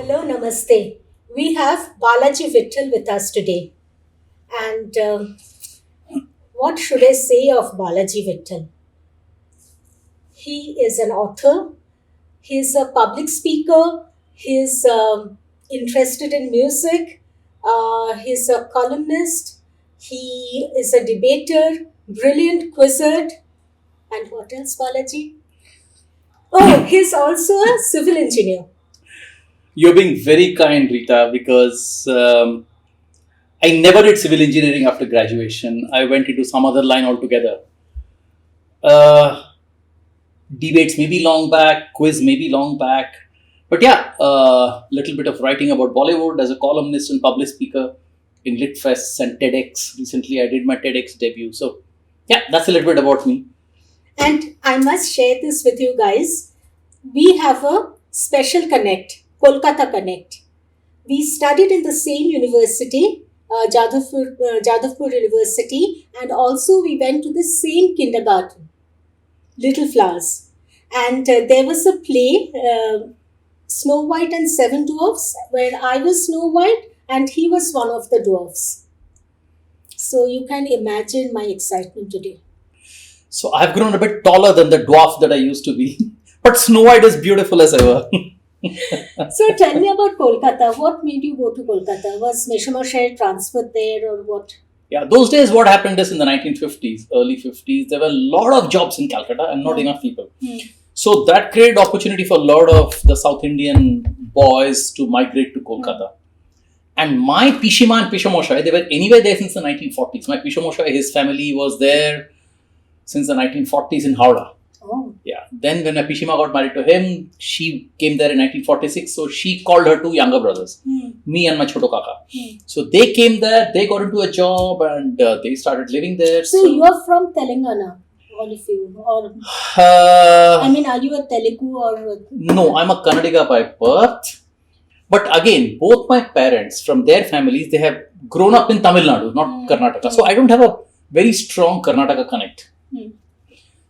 Hello, namaste. We have Balaji Vittal with us today. And what should I say of Balaji Vittal? He is an author, he's a public speaker, he's interested in music, he's a columnist, he is a debater, brilliant quizzer. And what else, Balaji? Oh, he's also a civil engineer. You're being very kind, Rita, because I never did civil engineering after graduation. I went into some other line altogether. Uh, Debates maybe long back, quiz maybe long back. But yeah, a little bit of writing about Bollywood as a columnist and public speaker in Lit Fests and TEDx. Recently, I did my TEDx debut. So yeah, that's a little bit about me. And I must share this with you guys. We have a special connect, Kolkata Connect. We studied in the same university, Jadavpur University, and also we went to the same kindergarten, Little Flowers. And there was a play, Snow White and Seven Dwarfs, where I was Snow White and he was one of the dwarfs. So you can imagine my excitement today. So I've grown a bit taller than the dwarf that I used to be. But Snow White is beautiful as ever. So tell me about Kolkata. What made you go to Kolkata? Was Meshamashay transferred there or what? Yeah, those days what happened is in the 1950s, early 50s, there were a lot of jobs in Calcutta and not enough people. So that created opportunity for a lot of the South Indian boys to migrate to Kolkata. And my Pishima and Pishamoshai, they were anyway there since the 1940s. My Pishamoshai, his family was there since the 1940s in Howrah. Oh. Yeah. Then when my Pishima got married to him, she came there in 1946. So she called her two younger brothers, me and my Choto Kaka. So they came there, they got into a job and they started living there. So you are from Telangana, all of you? Or Uh, I mean, are you a Telugu or... no, I'm a Kannadiga by birth. But again, both my parents from their families, they have grown up in Tamil Nadu, not Karnataka. So I don't have a very strong Karnataka connect.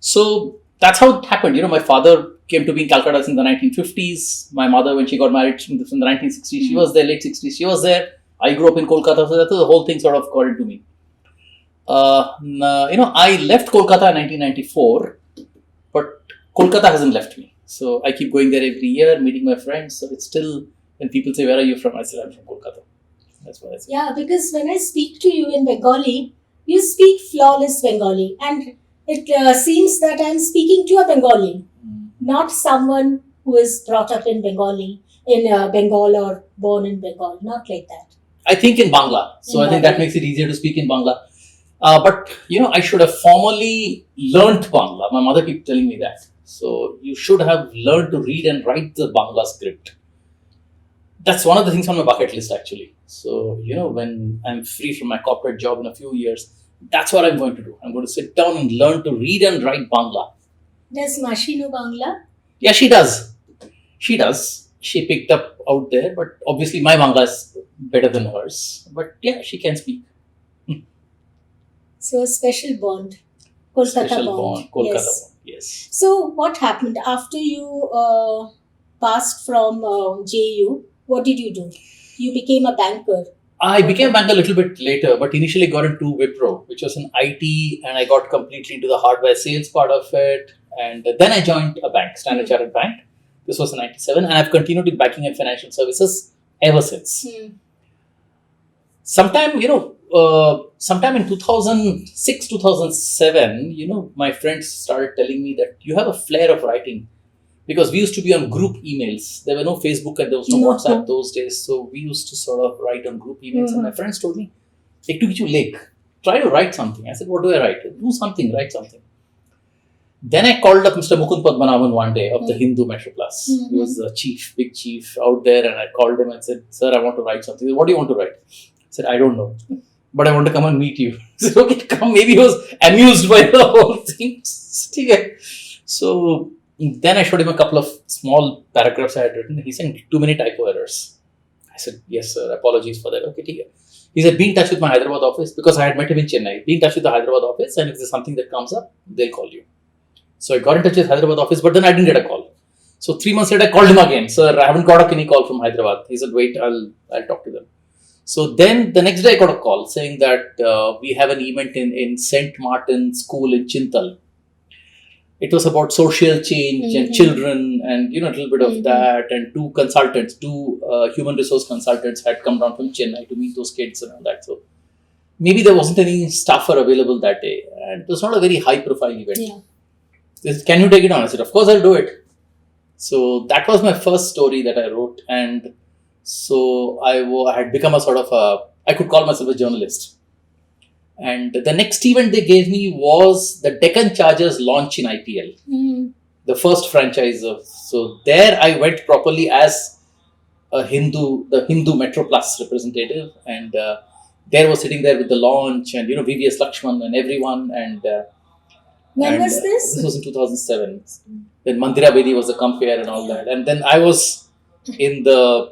So that's how it happened. You know, my father came to be in Calcutta in the 1950s. My mother, when she got married in the 1960s, she was there, late 60s, she was there. I grew up in Kolkata, so that's the whole thing sort of got into me. I left Kolkata in 1994, but Kolkata hasn't left me. So I keep going there every year, meeting my friends. So it's still, when people say, where are you from? I say, I'm from Kolkata. That's what I say. Yeah, because when I speak to you in Bengali, you speak flawless Bengali. And it seems that I'm speaking to a Bengali, not someone who is brought up in Bengali, in Bengal or born in Bengal. Not like that. I think in Bangla. So In I think Bangla. that makes it easier to speak in Bangla. But, I should have formally learnt Bangla. My mother keeps telling me that. So you should have learned to read and write the Bangla script. That's one of the things on my bucket list, actually. So, when I'm free from my corporate job in a few years, that's what I'm going to do. I'm going to sit down and learn to read and write Bangla. Does Mashi know Bangla? Yeah, she does. She does. She picked up out there, but obviously my Bangla is better than hers. But yeah, she can speak. So a special bond. Kolkata Special bond. bond, Kolkata Yes. bond. Yes. So what happened after you passed from JU? What did you do? You became a banker. I became a banker a little bit later, but initially got into Wipro, which was in IT, and I got completely into the hardware sales part of it. And then I joined a bank, Standard Chartered Bank. This was in 97, and I've continued in banking and financial services ever since. Sometime in 2006, 2007, my friends started telling me that you have a flair of writing. Because we used to be on group emails. There were no Facebook and there was no WhatsApp those days. So we used to sort of write on group emails. And my friends told me, try to write something. I said, what do I write? Do something, write something. Then I called up Mr. Mukund Padmanabhan one day of the Hindu Metro Plus. He was the big chief out there. And I called him and said, sir, I want to write something. He said, what do you want to write? I said, I don't know. But I want to come and meet you. I said, okay, come. Maybe he was amused by the whole thing. So then I showed him a couple of small paragraphs I had written. He said, too many typo errors. I said, yes, sir. Apologies for that. Okay, take it. He said, be in touch with my Hyderabad office because I had met him in Chennai. Be in touch with the Hyderabad office and if there's something that comes up, they'll call you. So I got in touch with Hyderabad office, but then I didn't get a call. So 3 months later, I called him again. Sir, I haven't got any call from Hyderabad. He said, wait, I'll talk to them. So then the next day I got a call saying that we have an event in St. Martin's School in Chintal. It was about social change and children and, a little bit of that. And two human resource consultants had come down from Chennai to meet those kids and all that. So maybe there wasn't any staffer available that day. And it was not a very high profile event. Yeah. They said, can you take it on? I said, of course I'll do it. So that was my first story that I wrote. And so I had become a sort of I could call myself a journalist. And the next event they gave me was the Deccan Chargers launch in IPL. The first franchise so there I went properly as the Hindu Metro Plus representative. And there was sitting there with the launch and, VVS Lakshman and everyone. And when was this? This was in 2007. Then Mandira Bedi was the compere and all that. And then I was doing the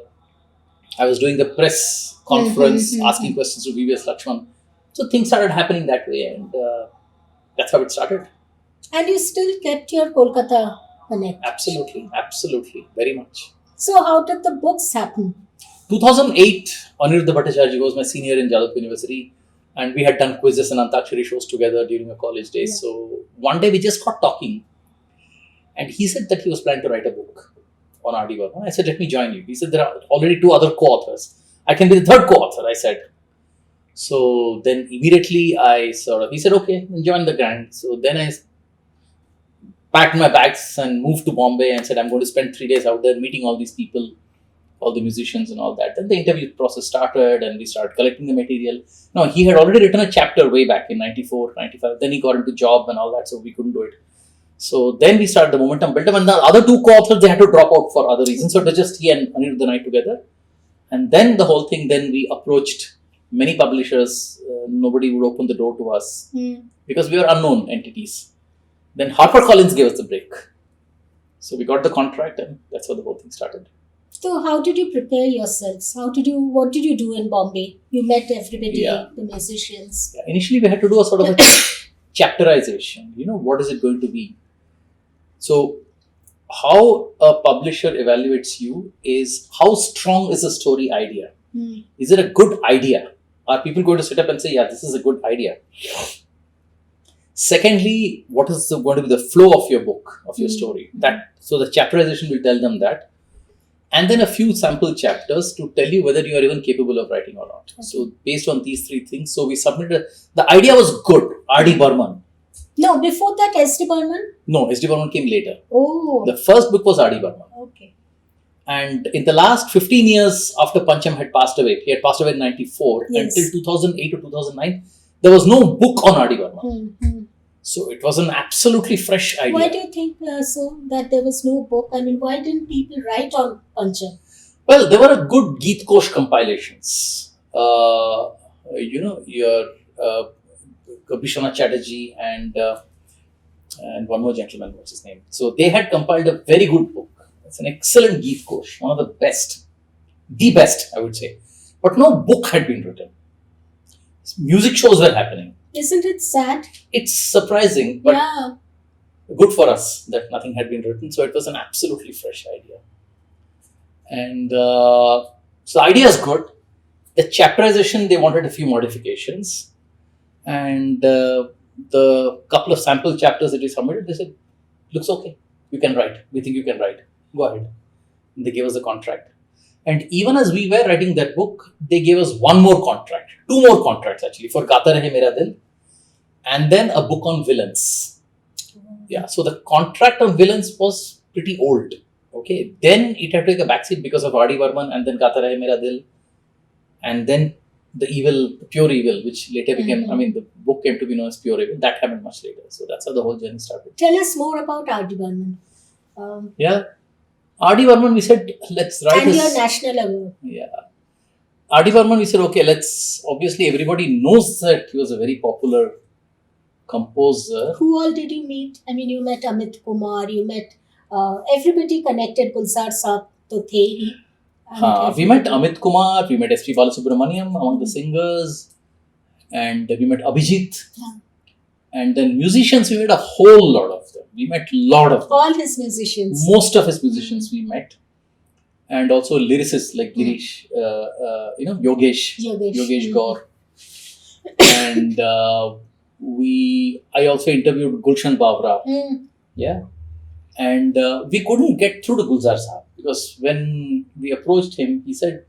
press conference, asking questions to VVS Lakshman. So things started happening that way, and that's how it started. And you still kept your Kolkata connect? Absolutely, very much. So how did the books happen? 2008, Aniruddha Bhattacharya was my senior in Jadavpur University, and we had done quizzes and Antakshari shows together during our college days. Yeah. So one day we just got talking, and he said that he was planning to write a book on R.D. Burman. I said, let me join you. He said, there are already 2 other co-authors. I can be the 3rd co-author, I said. So then immediately he said, okay, join the gang. So then I packed my bags and moved to Bombay and said, I'm going to spend 3 days out there meeting all these people, all the musicians and all that. Then the interview process started and we started collecting the material. Now, he had already written a chapter way back in 94, 95. Then he got into job and all that, so we couldn't do it. So then we started the momentum built up, and the other 2 co-authors, they had to drop out for other reasons. So it was just he and Aniruddha and I together. And then the whole thing, then we approached many publishers. Nobody would open the door to us because we were unknown entities. Then HarperCollins gave us the break. So we got the contract, and that's how the whole thing started. So how did you prepare yourselves? What did you do in Bombay? You met everybody, the musicians. Yeah, initially we had to do a sort of a chapterization. What is it going to be? So how a publisher evaluates you is how strong is the story idea? Is it a good idea? Are people going to sit up and say, yeah, this is a good idea? Secondly, what is going to be the flow of your book, of your story? So the chapterization will tell them that. And then a few sample chapters to tell you whether you are even capable of writing or not. Okay. So based on these 3 things, so we submitted. The idea was good. R.D. Burman. No, before that, S.D. Burman? No, S.D. Burman came later. Oh. The first book was R.D. Burman. Okay. And in the last 15 years after Pancham had passed away, he had passed away in 94, until 2008 or 2009, there was no book on R.D. Burman. So it was an absolutely fresh idea. Why do you think that there was no book? I mean, why didn't people write on Pancham? Well, there were a good Geet Kosh compilations. Your Vishwanath Chatterjee and one more gentleman, what's his name? So they had compiled a very good book. It's an excellent Geet Kosh, one of the best, I would say. But no book had been written. Music shows were happening. Isn't it sad? It's surprising, but good for us that nothing had been written. So it was an absolutely fresh idea. And so the idea is good. The chapterization, they wanted a few modifications. And the couple of sample chapters that we submitted, they said, looks okay. You can write. We think you can write. Go ahead. And they gave us the contract. And even as we were writing that book, they gave us 2 more contracts actually, for Gata Rahe Mera Dil, and then a book on villains. Yeah, so the contract on villains was pretty old. Okay, then it had to take a backseat because of R.D. Burman, and then Gata Rahe Mera Dil, and then the pure evil, which later became, the book came to be known as Pure Evil. That happened much later. So that's how the whole journey started. Tell us more about R.D. Burman. R.D. Burman, we said, let's write and your national award. Yeah. R.D. Burman, we said, okay, obviously everybody knows that he was a very popular composer. Who all did you meet? I mean, you met Amit Kumar, you met everybody connected, Gulzar Saab to the. We met Amit Kumar, we met S.P. Balasubramaniam among the singers, and we met Abhijit. And then musicians, we met a whole lot of them. We met a lot of them. All his musicians. Most of his musicians we met. And also lyricists like Girish, Yogesh Gaur. And I also interviewed Gulshan Bawra. Yeah. And we couldn't get through to Gulzar Saab because when we approached him, he said,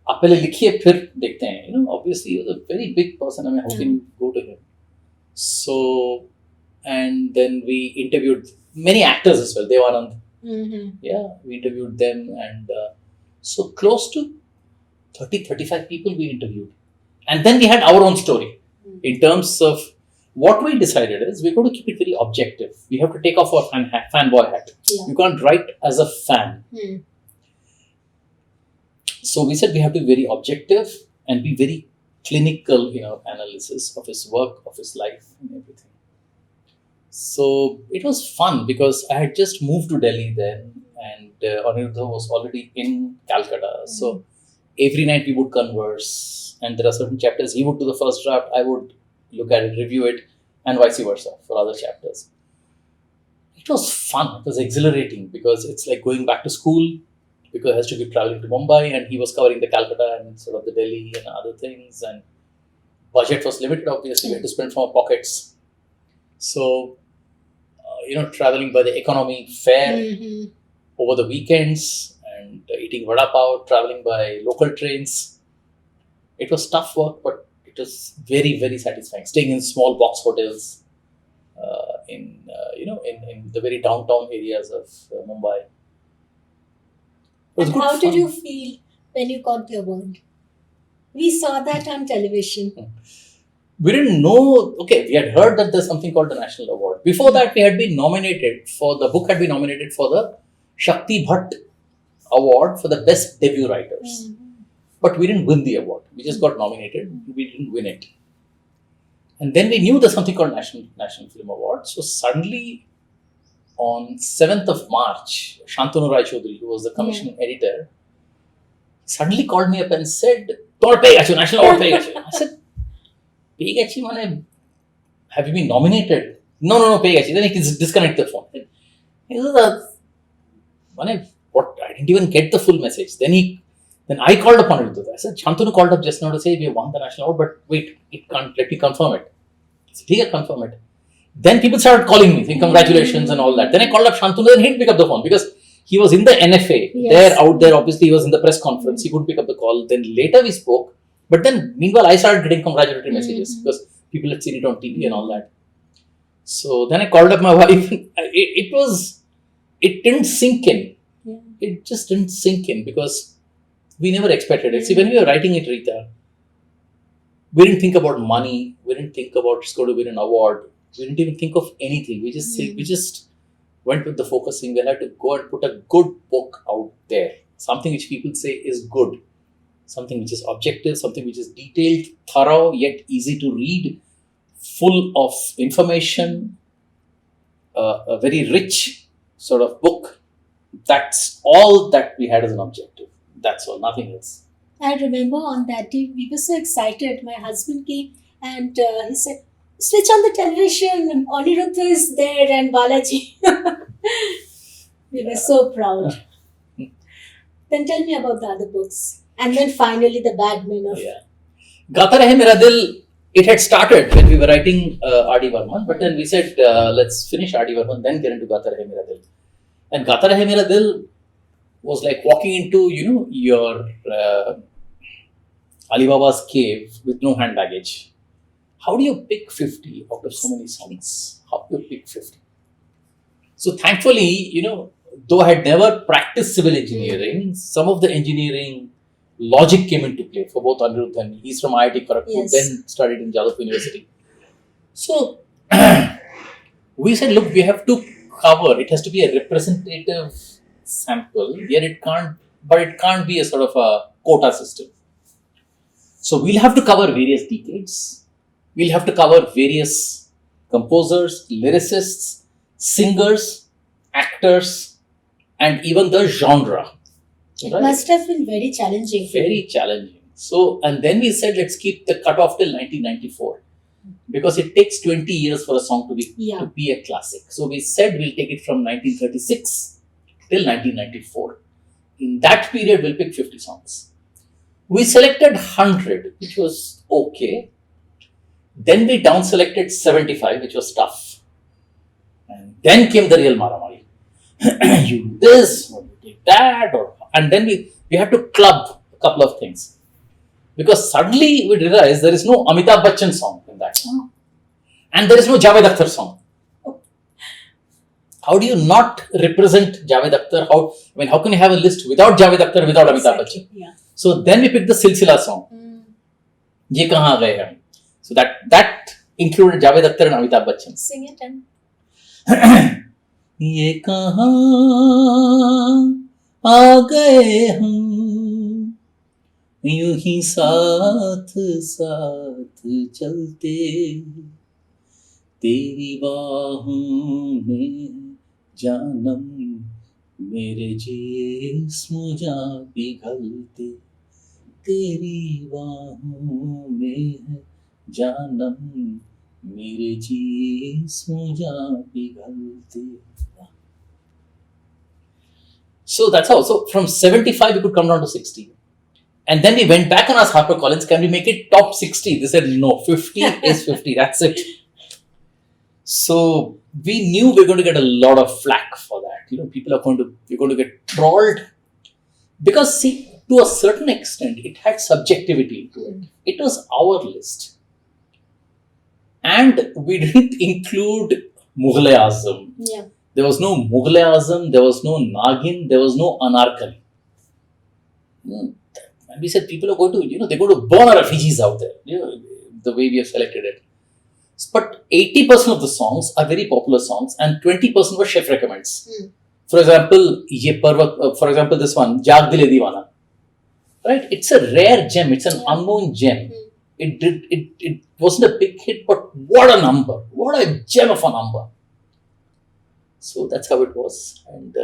"आप पहले लिखिए फिर देखते हैं." Obviously he was a very big person. I mean, how can you go to him? So, and then we interviewed many actors as well. Devanand. Yeah, we interviewed them, and so close to 30-35 people we interviewed. And then we had our own story in terms of what we decided is we're going to keep it very objective. We have to take off our fanboy hat. Yeah. You can't write as a fan. So we said we have to be very objective and be very clinical in our analysis of his work, of his life, and everything. So it was fun because I had just moved to Delhi then, and Aniruddha was already in Calcutta. So every night we would converse, and there are certain chapters he would do the first draft, I would look at it, review it, and vice versa for other chapters. It was fun. It was exhilarating because it's like going back to school, because I has to be traveling to Mumbai, and he was covering the Calcutta and sort of the Delhi and other things, and budget was limited. Obviously, we had to spend from our pockets. So, traveling by the economy fare over the weekends and eating vada pav, traveling by local trains. It was tough work, but it was very, very satisfying. Staying in small box hotels in the very downtown areas of Mumbai. And how did you feel when you got the award? We saw that on television. We didn't know. Okay, we had heard that there's something called the National Award. Before that, we had been nominated for the book. Had been nominated for the Shakti Bhatt Award for the best debut writers. But we didn't win the award. We just got nominated. We didn't win it. And then we knew there's something called National Film Award. So suddenly, on 7th of March, Shantanu Rai Chaudhary, who was the commissioning editor, suddenly called me up and said, "Don't pay gachi, National Award pay gachi." I said, "Pay gachi, mane, have you been nominated?" No, pay gachi. Then he disconnected the phone. He said, what? I didn't even get the full message. Then I called upon it. I said, "Shantanu called up just now to say we won the National Award, but wait, it can't. Let me confirm it." I said, "ठीक है, confirm it." Then people started calling me, saying congratulations and all that. Then I called up Shantanu, and he didn't pick up the phone because he was in the NFA. Yes. Out there, obviously, he was in the press conference. He couldn't pick up the call. Then later we spoke. But then, meanwhile, I started getting congratulatory messages because people had seen it on TV and all that. So then I called up my wife. It didn't sink in. Yeah. It just didn't sink in because we never expected it. See, when we were writing it, Rita, we didn't think about money. We didn't think about it's going to win an award. We didn't even think of anything. We just went with the focusing. We had to go and put a good book out there. Something which people say is good. Something which is objective. Something which is detailed, thorough, yet easy to read. Full of information. A very rich sort of book. That's all that we had as an objective. That's all. Nothing else. I remember on that day, we were so excited. My husband came and he said, "Switch on the television. Aniruddha is there and Balaji." We were so proud. Then tell me about the other books. And then finally, the Bagman of... Yeah. Gata Rahe Mera Dil, it had started when we were writing R.D. Varman, but then we said, let's finish R.D. Varman, then get into Gata Rahe Mera Dil. And Gata Rahe Mera Dil was like walking into, your Alibaba's cave with no hand baggage. How do you pick 50 out of so many songs? How do you pick 50? So thankfully, though I had never practiced civil engineering, some of the engineering logic came into play for both Aniruddha and me. He's from IIT Kharagpur, then studied in Jadavpur University. So we said, look, we have to cover, it has to be a representative sample, yet it can't be a sort of a quota system. So we'll have to cover various decades. We'll have to cover various composers, lyricists, singers, actors, and even the genre. It must have been very challenging. Very challenging. So, and then we said, let's keep the cutoff till 1994. because it takes 20 years for a song to Yeah. be a classic. So we said we'll take it from 1936 till 1994. In that period, we'll pick 50 songs. We selected 100, which was okay. Then we down selected 75, which was tough. And then came the real Maramari. You do this, or you take that, and then we had to club a couple of things. Because suddenly we realized there is no Amitabh Bachchan song in that. Oh. And there is no Javed Akhtar song. How do you not represent Javed Akhtar? How can you have a list without Javed Akhtar, without Amitabh Bachchan? Yeah. So then we picked the Silsila song. Ye Kahan Gaye Hum. So that included Javed Akhtar and Amitabh Bachchan. Sing it and ये कहाँ आ गए हम यूं ही साथ साथ चलते तेरी बाहों में जानम मेरे जिस्म जा पिघलते तेरी बाहों में जानम मेरे जिस्म जा पिघलते. So that's how. So from 75 we could come down to 60. And then we went back and asked HarperCollins, can we make it top 60? They said no, 50 is 50. That's it. So we knew we were going to get a lot of flack for that. We're going to get trolled. Because see, to a certain extent, it had subjectivity to it. It was our list. And we didn't include Mughal-e-Azam. yeah. There was no Mughal-e-Azam, there was no Nagin, there was no Anarkali. And we said people are going to, they're going to burn our effigies out there, the way we have selected it. But 80% of the songs are very popular songs and 20% were chef recommends. For example, this one, Jag Dile Deewana. Right? It's a rare gem, it's an unknown gem. It wasn't a big hit, but what a number! What a gem of a number! So that's how it was. And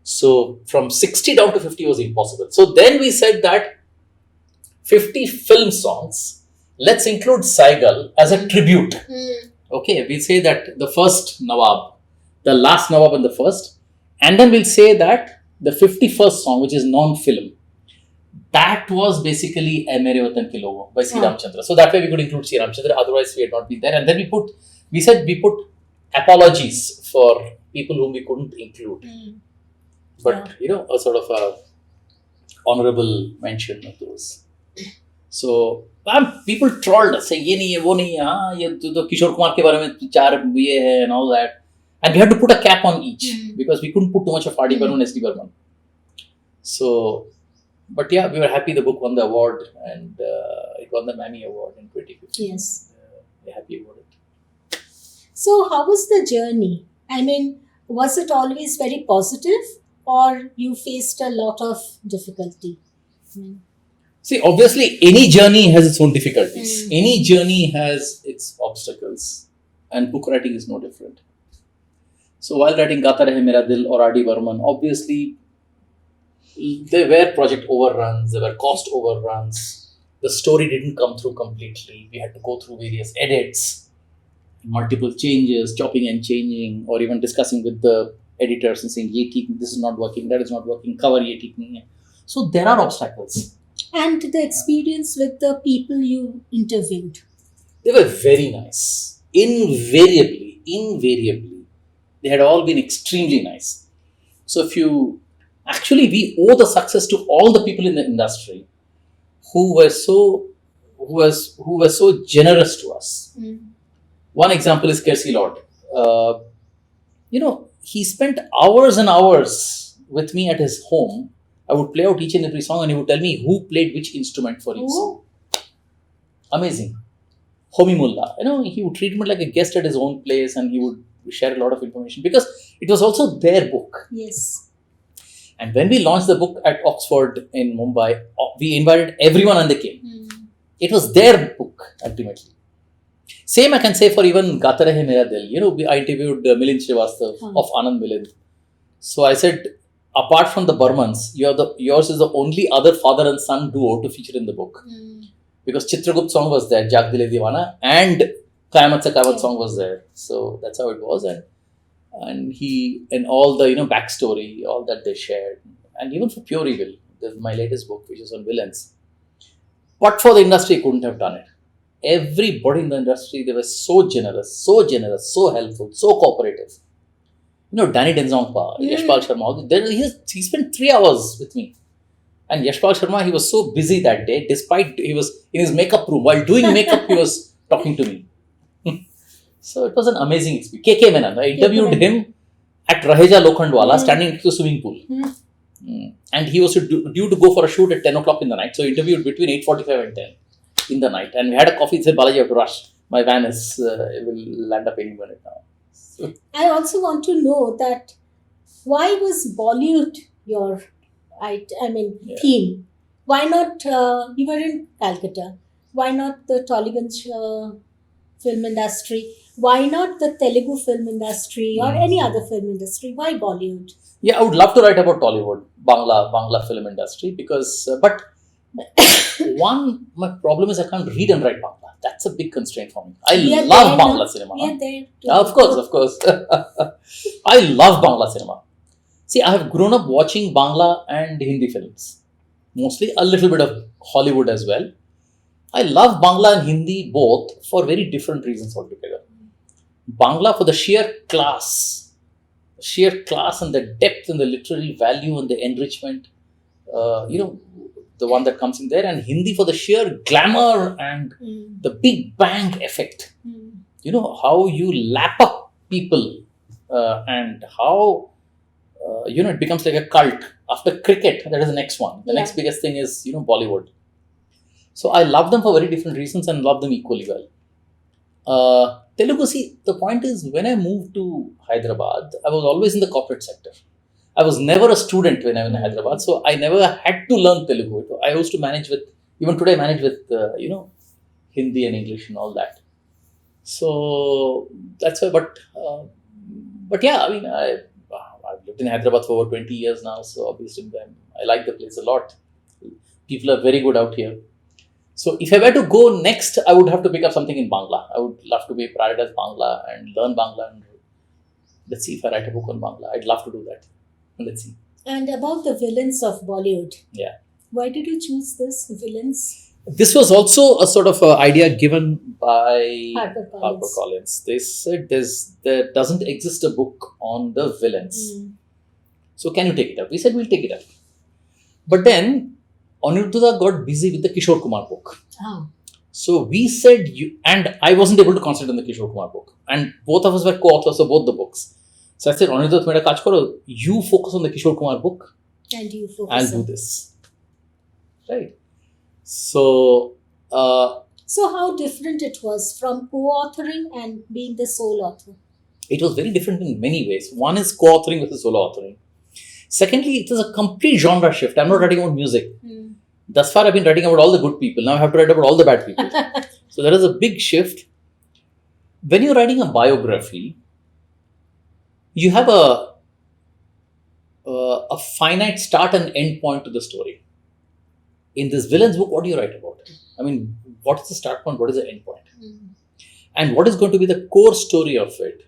so from 60 down to 50 was impossible. So then we said that 50 film songs, let's include Saigal as a tribute. Okay, we'll say that the first Nawab, the last Nawab and the first. And then we'll say that the 51st song, which is non-film, that was basically Mere Watan Ke Logo by Sri Ramchandra. So that way we could include Sri Ramchandra, otherwise we had not been there. And then we put apologies for people whom we couldn't include. But, a sort of a honorable mention of those. So, people trolled us, saying, ye nahi hai, wo nahi hai, ye to Kishore Kumar ke bare mein char ye hai and all that. And we had to put a cap on each because we couldn't put too much of R.D. Burman and S.D. Burman. So, but yeah, we were happy the book won the award and it won the Mammy Award in 2015. Yes. We're happy about it. So how was the journey? I mean, was it always very positive or you faced a lot of difficulty? See, obviously, any journey has its own difficulties. Any journey has its obstacles. And book writing is no different. So while writing Gata Rahe Mera Dil or R.D. Burman, obviously, there were project overruns, there were cost overruns. The story didn't come through completely. We had to go through various edits, multiple changes, chopping and changing, or even discussing with the editors and saying, this is not working, that is not working, cover ye theek nahi hai. So there are obstacles. And the experience with the people you interviewed? They were very nice. Invariably. They had all been extremely nice. So we owe the success to all the people in the industry who were so generous to us. One example is Kersey Lord. He spent hours and hours with me at his home. I would play out each and every song and he would tell me who played which instrument for each song. Amazing. Homi Mullah. He would treat me like a guest at his own place and he would share a lot of information because it was also their book. Yes. And when we launched the book at Oxford in Mumbai, we invited everyone and they came. It was their book, ultimately. Same I can say for even Gata Rahe Mera Dil. I interviewed Milind Srivastav of Anand Milind. So I said, apart from the Burmans, yours is the only other father and son duo to feature in the book. Because Chitragupt song was there, Jag Dile Deewana, and Kayamat Se Kayamat Yeah. song was there. So that's how it was. And he, and all the, backstory, all that they shared. And even for Pure Evil, my latest book, which is on villains. But for the industry, couldn't have done it. Everybody in the industry, they were so generous, so helpful, so cooperative. Danny Denzongpa, Yashpal Sharma, he spent 3 hours with me. And Yashpal Sharma, he was so busy that day, despite he was in his makeup room. While doing makeup, he was talking to me. So it was an amazing experience. KK Menon, I interviewed him at Raheja Lokhandwala, standing next to the swimming pool. And he was due to go for a shoot at 10 o'clock in the night. So interviewed between 8:45 and 10 in the night. And we had a coffee. He said, Balaji, you have to rush. My van will land up any minute now. So, I also want to know that why was Bollywood your, Yeah. theme? Why not, you were in Calcutta, why not the Tollywood film industry? Why not the Telugu film industry or any other film industry? Why Bollywood? Yeah, I would love to write about Tollywood, Bangla film industry because, but one, my problem is I can't read and write Bangla. That's a big constraint for me. I We are love there Bangla now. cinema. We are there. Of course. I love Bangla cinema. See, I have grown up watching Bangla and Hindi films, mostly a little bit of Hollywood as well. I love Bangla and Hindi both for very different reasons altogether. Bangla for the sheer class and the depth and the literary value and the enrichment, the one that comes in there, and Hindi for the sheer glamour and the big bang effect. How you lap up people and how, it becomes like a cult. After cricket, that is the next one. The next biggest thing is, Bollywood. So I love them for very different reasons and love them equally well. Telugu, see, the point is when I moved to Hyderabad, I was always in the corporate sector. I was never a student when I was in Hyderabad, so I never had to learn Telugu. I used to manage with, even today I manage with, Hindi and English and all that. So that's why, but yeah, I've lived in Hyderabad for over 20 years now, so obviously I like the place a lot. People are very good out here. So if I were to go next, I would have to pick up something in Bangla. I would love to prioritize Bangla and learn Bangla. And let's see if I write a book on Bangla. I'd love to do that. Let's see. And about the villains of Bollywood. Yeah. Why did you choose this villains? This was also a sort of idea given by HarperCollins. HarperCollins. They said there doesn't exist a book on the villains. So can you take it up? We said we'll take it up. But then Aniruddha got busy with the Kishore Kumar book. So we said, and I wasn't able to concentrate on the Kishore Kumar book. And both of us were co-authors of both the books. So I said, Aniruddha, mera kaaj karo, you focus on the Kishore Kumar book. And you focus I'll do this. Right. So how different it was from co-authoring and being the sole author? It was very different in many ways. One is co-authoring versus solo authoring. Secondly, it is a complete genre shift. I'm not writing about music. Thus far, I've been writing about all the good people. Now I have to write about all the bad people. So there is a big shift. When you're writing a biography, you have a finite start and end point to the story. In this villain's book, what do you write about? What is the start point? What is the end point? And what is going to be the core story of it?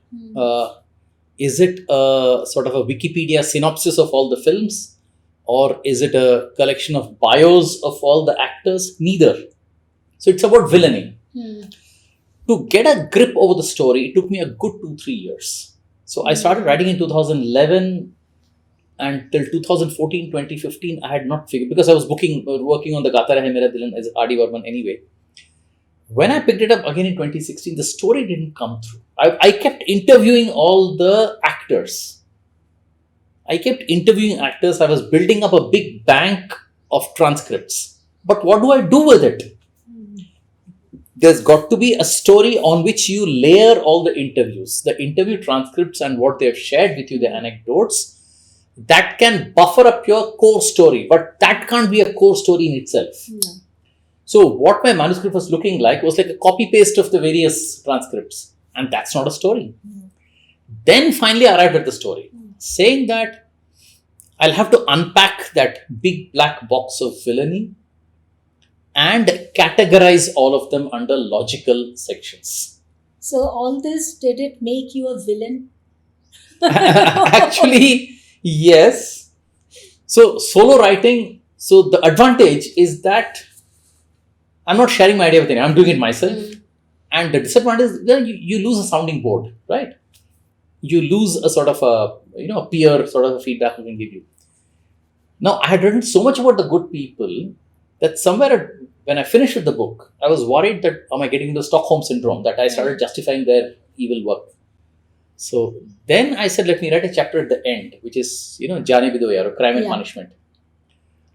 Is it a sort of a Wikipedia synopsis of all the films? Or is it a collection of bios of all the actors? Neither. So it's about villainy. To get a grip over the story, it took me a good 2-3 years. So I started writing in 2011 and till 2014, 2015, I had not figured, because I was working on the Gata Rahe Mera Dil as R.D. Varman anyway. When I picked it up again in 2016, the story didn't come through. I kept interviewing all the actors. I was building up a big bank of transcripts. But what do I do with it? There's got to be a story on which you layer all the interviews, the interview transcripts and what they have shared with you, the anecdotes. That can buffer up your core story, but that can't be a core story in itself. No. So what my manuscript was looking like was like a copy-paste of the various transcripts. And that's not a story. Then finally I arrived at the story. Saying that I'll have to unpack that big black box of villainy and categorize all of them under logical sections. So all this, did it make you a villain? Actually, yes. So solo writing. So the advantage is that I'm not sharing my idea with anyone. I'm doing it myself. And the disadvantage is that you lose a sounding board, right? You lose a sort of a peer sort of a feedback who can give you. Now, I had written so much about the good people that somewhere when I finished with the book, I was worried that am I getting into Stockholm syndrome, that I started justifying their evil work. So then I said, let me write a chapter at the end, which is, Jane Bidoya, or Crime and Yeah. Punishment.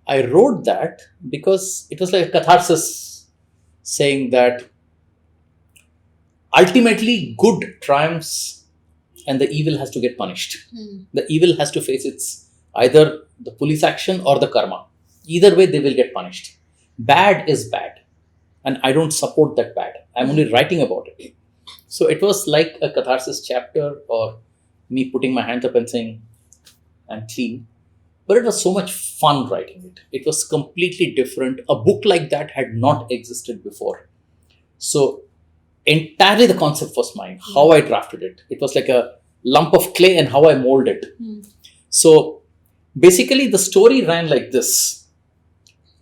I wrote that because it was like a catharsis saying that ultimately good triumphs and the evil has to get punished. The evil has to face its either the police action or the karma. Either way, they will get punished. Bad is bad. And I don't support that bad. I'm only writing about it. So it was like a catharsis chapter or me putting my hand up and saying, I'm clean. But it was so much fun writing it. It was completely different. A book like that had not existed before. So entirely the concept was mine, how I drafted it. It was like a lump of clay and how I mold it. So basically the story ran like this.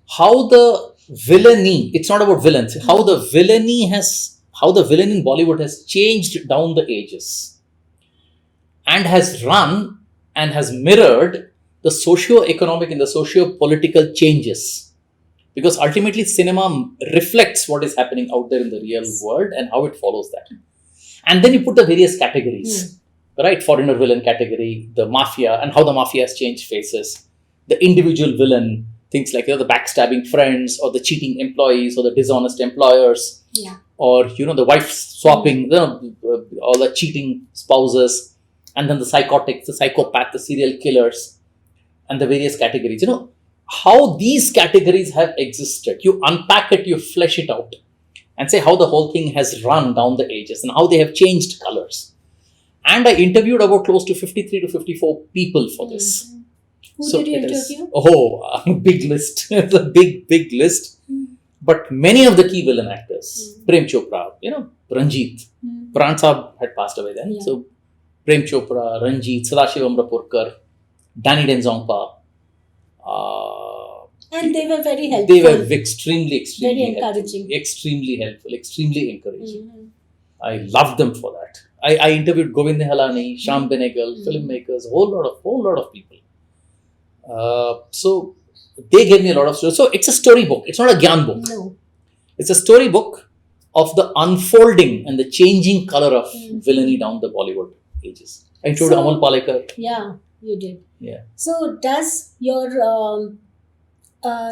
How the villainy, it's not about villains, how the villain in Bollywood has changed down the ages and has run and has mirrored the socio-economic and the socio-political changes. Because ultimately cinema reflects what is happening out there in the real world and how it follows that. And then you put the various categories, right? Foreigner villain category, the mafia, and how the mafia has changed faces, the individual villain, things like the backstabbing friends or the cheating employees or the dishonest employers, or the wife swapping, all the cheating spouses, and then the psychotics, the psychopath, the serial killers, and the various categories. How these categories have existed. You unpack it, you flesh it out, and say how the whole thing has run down the ages and how they have changed colors. And I interviewed about close to 53 to 54 people for this. Who did you interview? Big list. It's a big list. But many of the key villain actors, Prem Chopra, Ranjit, Pran Saab had passed away then. So Prem Chopra, Ranjit, Sadashivam Rapurkar, Danny Denzongpa. And they were very helpful. They were extremely very encouraging. helpful, extremely helpful, extremely encouraging. I loved them for that. I interviewed Govind Nihalani, Shyam Benegal, filmmakers, a whole lot of people. So they gave me a lot of stories. So it's a story book. It's not a Gyan book. No. It's a story book of the unfolding and the changing color of villainy down the Bollywood ages. I interviewed Amal Palekar. Yeah, you did. Yeah. So does your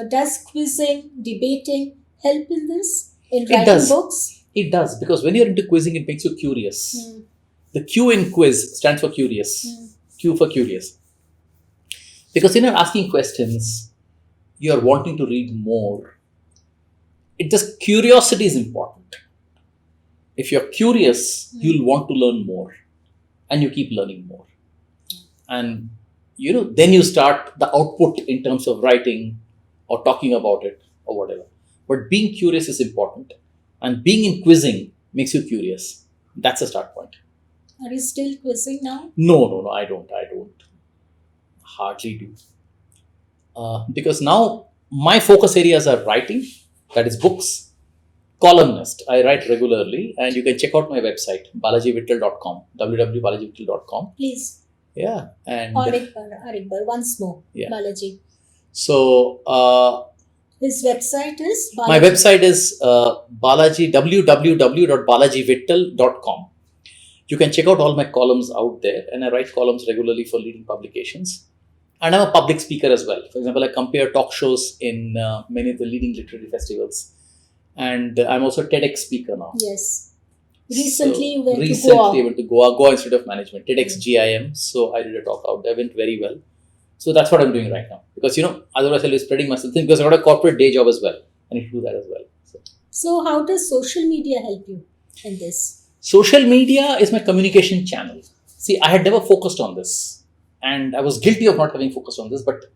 does quizzing, debating help in this? In writing books? It does, because when you're into quizzing, it makes you curious. The Q in quiz stands for curious. Q for curious. Because when you're asking questions, you're wanting to read more. Curiosity is important. If you're curious, you'll want to learn more. And you keep learning more. And then you start the output in terms of writing or talking about it or whatever. But being curious is important. And being in quizzing makes you curious. That's a start point. Are you still quizzing now? No, I don't. Hardly do. Because now my focus areas are writing, that is books, columnist. I write regularly, and you can check out my website, balajivittal.com, www.balajivittal.com. Please. Yeah. And Arikbar, once more. Yeah. Balaji. So his website is Balaji. My website is Balaji, www.balajivittal.com. You can check out all my columns out there, and I write columns regularly for leading publications. And I'm a public speaker as well. For example, I compare talk shows in many of the leading literary festivals. And I'm also a TEDx speaker now. Yes. Recently you went to Goa. Goa Institute of Management, TEDx GIM. So I did a talk out there, went very well. So that's what I'm doing right now. Because, otherwise I'll be spreading myself thin, because I've got a corporate day job as well. I need to do that as well. So how does social media help you in this? Social media is my communication channel. See, I had never focused on this. And I was guilty of not having focused on this, but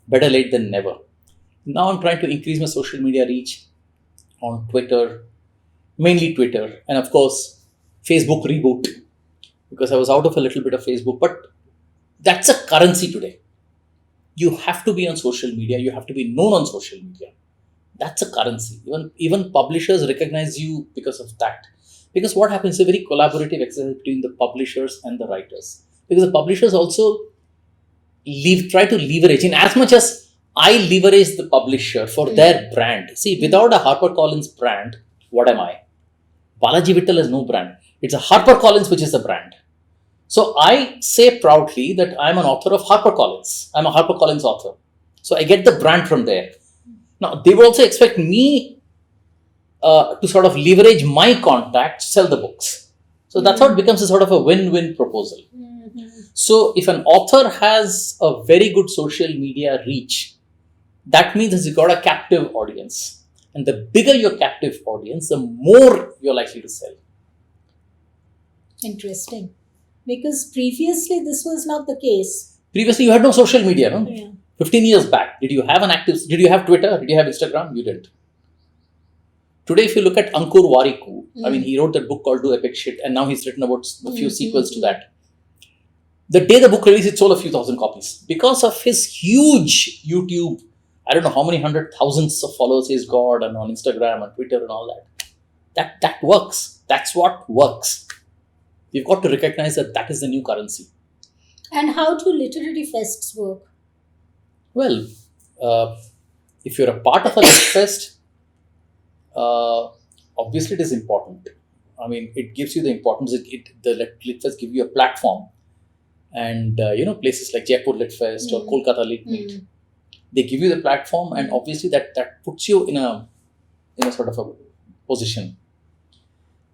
better late than never. Now I'm trying to increase my social media reach on Twitter, mainly Twitter, and of course Facebook reboot because I was out of a little bit of Facebook. But that's a currency today. You have to be on social media. You have to be known on social media. That's a currency. Even publishers recognize you because of that. Because what happens is a very collaborative exercise between the publishers and the writers. Because the publishers also try to leverage in as much as I leverage the publisher for their brand. See, without a HarperCollins brand, what am I? Balaji Vittal has no brand. It's a HarperCollins which is the brand. So I say proudly that I'm an author of HarperCollins. I'm a HarperCollins author. So I get the brand from there. Now, they will also expect me to sort of leverage my contacts, sell the books. So that's how it becomes a sort of a win-win proposal. So if an author has a very good social media reach, that means he's got a captive audience. And the bigger your captive audience, the more you're likely to sell. Interesting. Because previously this was not the case. Previously, you had no social media, no? Yeah. 15 years back, did you have Twitter? Did you have Instagram? You didn't. Today, if you look at Ankur Warikoo, I mean, he wrote that book called Do Epic Shit, and now he's written about a few sequels to that. The day the book released, it sold a few thousand copies. Because of his huge YouTube, I don't know how many hundred thousands of followers he's got, and on Instagram and Twitter and all that. That works. That's what works. You've got to recognize that is the new currency. And how do literary fests work? Well, if you're a part of a lit fest, obviously it is important. I mean, it gives you the importance. The lit fest give you a platform, and places like Jaipur Lit Fest or Kolkata Lit Meet, they give you the platform, and obviously that puts you in a sort of a position,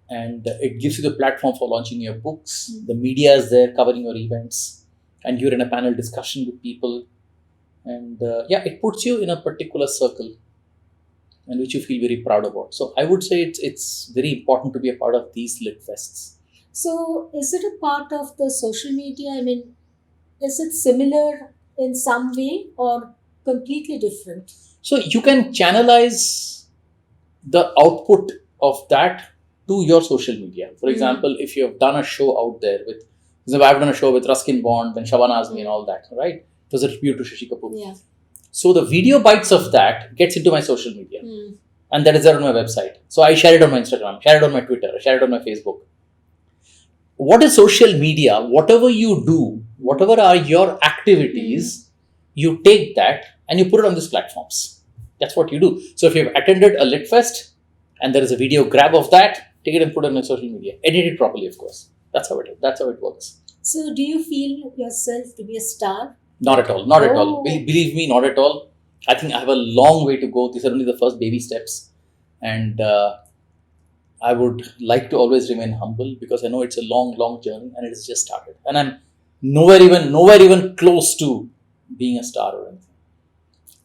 and it gives you the platform for launching your books. The media is there covering your events, and you're in a panel discussion with people. And it puts you in a particular circle, and which you feel very proud about. So I would say it's very important to be a part of these lit fests. So is it a part of the social media? I mean, is it similar in some way or completely different? So you can channelize the output of that to your social media. For example, if you have done a show out there with, I've done a show with Ruskin Bond and Shabana Azmi and all that, right? It was a tribute to Shashi Kapoor. Yeah. So the video bites of that gets into my social media. And that is there on my website. So I share it on my Instagram, share it on my Twitter, share it on my Facebook. What is social media? Whatever you do, whatever are your activities, you take that and you put it on these platforms. That's what you do. So if you've attended a lit fest and there is a video grab of that, take it and put it on your social media. Edit it properly, of course. That's how it works. So do you feel yourself to be a star? Not at all. Not at all. Believe me, not at all. I think I have a long way to go. These are only the first baby steps. And I would like to always remain humble because I know it's a long, long journey and it has just started. And I'm nowhere even close to being a star or anything.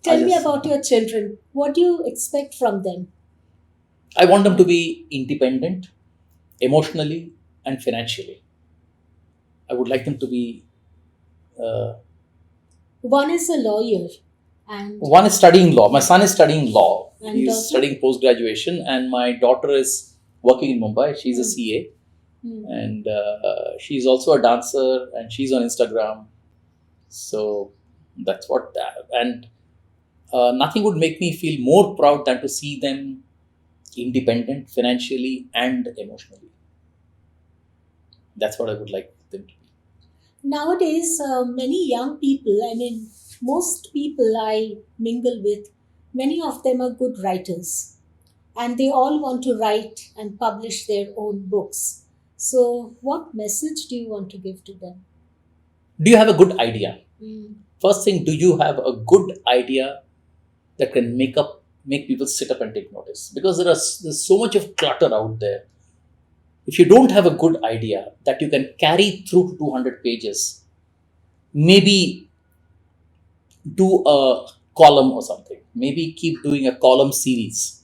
Tell me about your children. What do you expect from them? I want them to be independent, emotionally and financially. I would like them to be... One is a lawyer. And one is studying law. My son is studying law. And He's studying post-graduation. And my daughter is working in Mumbai. She's a CA. And she's also a dancer. And she's on Instagram. So that's what... And nothing would make me feel more proud than to see them independent financially and emotionally. That's what I would like them to be. Nowadays, many young people, I mean, most people I mingle with, many of them are good writers. And they all want to write and publish their own books. So what message do you want to give to them? Do you have a good idea? First thing, do you have a good idea that can make people sit up and take notice? Because there's so much of clutter out there. If you don't have a good idea that you can carry through to 200 pages, maybe do a column or something. Maybe keep doing a column series.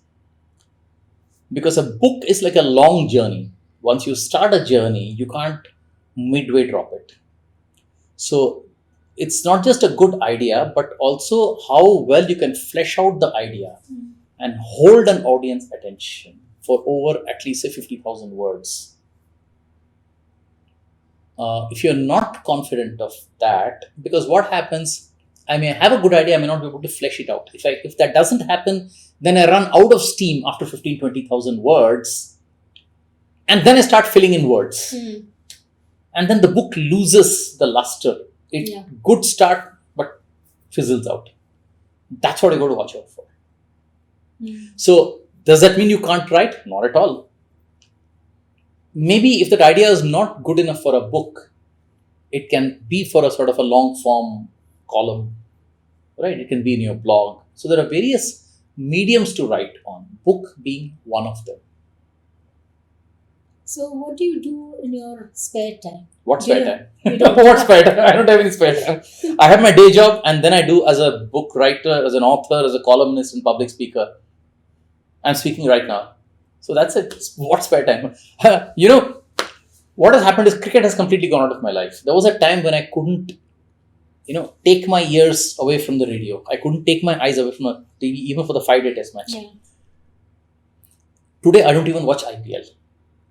Because a book is like a long journey. Once you start a journey, you can't midway drop it. So it's not just a good idea, but also how well you can flesh out the idea and hold an audience attention for over at least say 50,000 words. if you're not confident of that, because what happens, I may have a good idea, I may not be able to flesh it out. If that doesn't happen, then I run out of steam after 15, 20,000 words, and then I start filling in words. And then the book loses the luster. Good start, but fizzles out. That's what you got to watch out for. So, does that mean you can't write? Not at all. Maybe if that idea is not good enough for a book, it can be for a sort of a long form column, right? It can be in your blog. So there are various mediums to write on, book being one of them. So what do you do in your spare time? What spare time? You don't What spare time? I don't have any spare time. I have my day job, and then I do as a book writer, as an author, as a columnist and public speaker. I'm speaking right now. So that's it. What spare time? What has happened is cricket has completely gone out of my life. There was a time when I couldn't, take my ears away from the radio. I couldn't take my eyes away from the TV, even for the 5-day test match. Yeah. Today, I don't even watch IPL,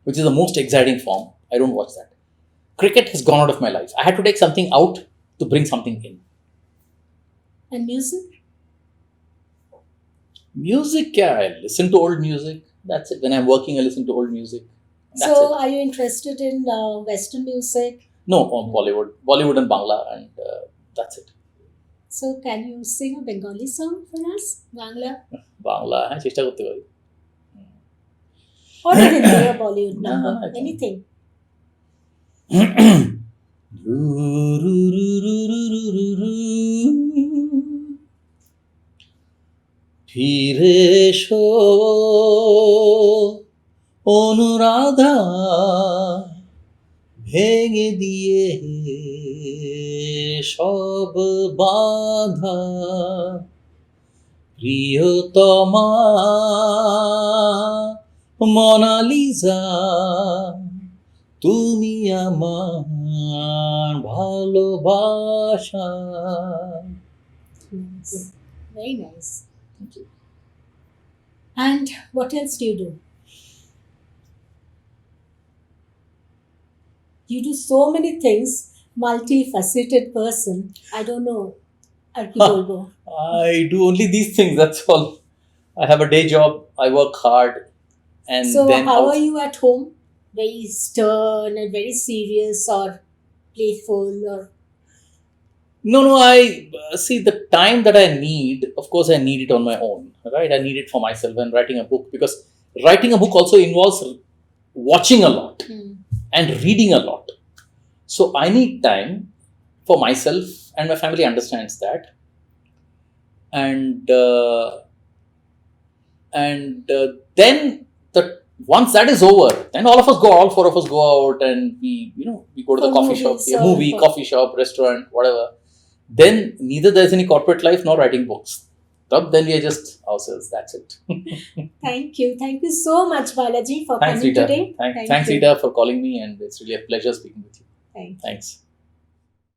which is the most exciting form. I don't watch that. Cricket has gone out of my life. I had to take something out to bring something in. And music? Music, yeah, I listen to old music. That's it. When I'm working, I listen to old music. That's So, it. are you interested in Western music? No, on Bollywood and Bangla, and that's it. So, can you sing a Bengali song for us? Bangla? Bangla, হ্যাঁ, চেষ্টা করতে পারি। Or a Hindi or Bollywood No, number? I can. Anything. ফিরে এসো অনুরাধা, ভেঙে দিয়ে সব বাধা, প্রিয়তমা মোনালিসা, তুমি আমার ভালোবাসা। Nice. Very nice. Thank you. And what else do you do? You do so many things, multifaceted person. I don't know. Archipolgo. I do only these things, that's all. I have a day job, I work hard, and So, then how are you at home? Very stern and very serious, or playful, or No, I see the time that I need. Of course, I need it on my own, right? I need it for myself and writing a book, because writing a book also involves watching a lot and reading a lot. So I need time for myself, and my family understands that. And then once that is over, then all 4 of us go out, and we go to the For coffee shop, movies or movie, for- coffee shop, restaurant, whatever. Then neither there's any corporate life nor writing books. Then we are just ourselves. That's it. Thank you. Thank you so much, Balaji, for Thanks, coming Rita. today. Thanks, you. Rita, for calling me, and it's really a pleasure speaking with you. Thank you. Thanks.